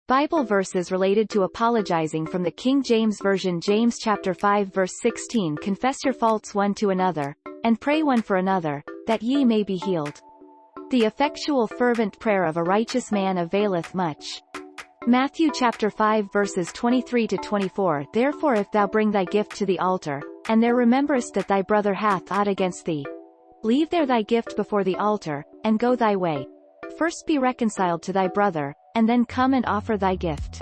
Bible verses related to apologizing from the King James Version. James chapter 5 verse 16. Confess your faults one to another, and pray one for another, that ye may be healed. The effectual fervent prayer of a righteous man availeth much. Matthew chapter 5 verses 23 to 24. Therefore if thou bring thy gift to the altar, and there rememberest that thy brother hath aught against thee, leave there thy gift before the altar, and go thy way. First be reconciled to thy brother, and then come and offer thy gift.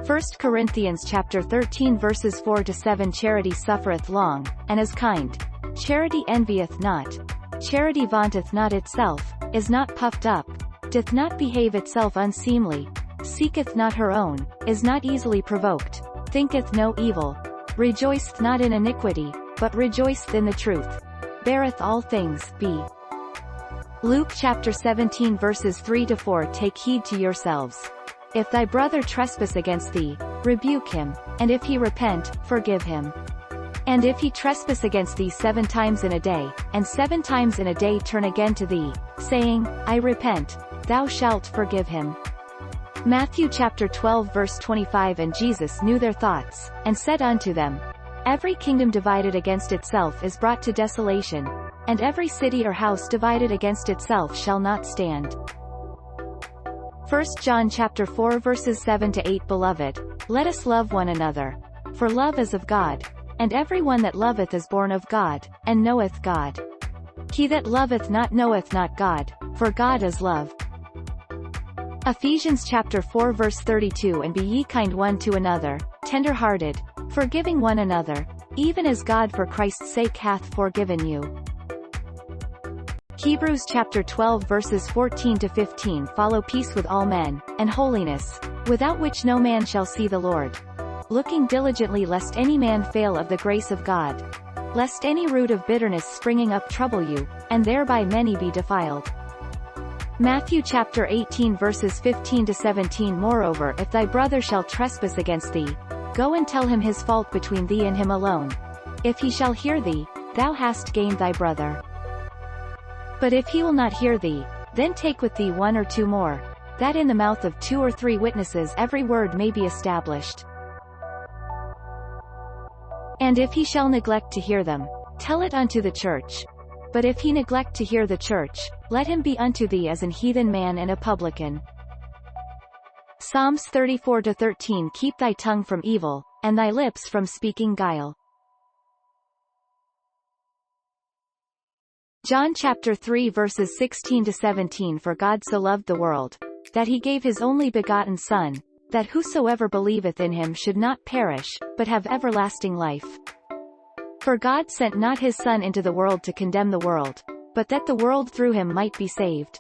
1 Corinthians chapter 13 verses 4 to 7. Charity suffereth long, and is kind. Charity envieth not. Charity vaunteth not itself, is not puffed up, doth not behave itself unseemly, seeketh not her own, is not easily provoked, thinketh no evil, rejoiceth not in iniquity, but rejoiceth in the truth, beareth all things. B. Luke chapter 17 verses 3 to 4. Take heed to yourselves. If thy brother trespass against thee, rebuke him, and if he repent, forgive him. And if he trespass against thee 7 times in a day, and 7 times in a day turn again to thee, saying, I repent, thou shalt forgive him. Matthew chapter 12 verse 25. And Jesus knew their thoughts, and said unto them, Every kingdom divided against itself is brought to desolation, and every city or house divided against itself shall not stand. 1 John chapter 4 verses 7 to 8. Beloved, let us love one another, for love is of God, and every one that loveth is born of God, and knoweth God. He that loveth not knoweth not God, for God is love. Ephesians chapter 4 verse 32. And be ye kind one to another, tender-hearted, forgiving one another, even as God for Christ's sake hath forgiven you. Hebrews chapter 12 verses 14 to 15. Follow peace with all men, and holiness, without which no man shall see the Lord. Looking diligently lest any man fail of the grace of God, lest any root of bitterness springing up trouble you, and thereby many be defiled. Matthew chapter 18 verses 15 to 17. Moreover if thy brother shall trespass against thee, go and tell him his fault between thee and him alone. If he shall hear thee, thou hast gained thy brother. But if he will not hear thee, then take with thee 1 or 2 more, that in the mouth of 2 or 3 witnesses every word may be established. And if he shall neglect to hear them, tell it unto the church. But if he neglect to hear the church, let him be unto thee as an heathen man and a publican. Psalms 34-13. Keep thy tongue from evil, and thy lips from speaking guile. John chapter 3 verses 16 to 17. For God so loved the world, that he gave his only begotten Son, that whosoever believeth in him should not perish, but have everlasting life. For God sent not his Son into the world to condemn the world, but that the world through him might be saved.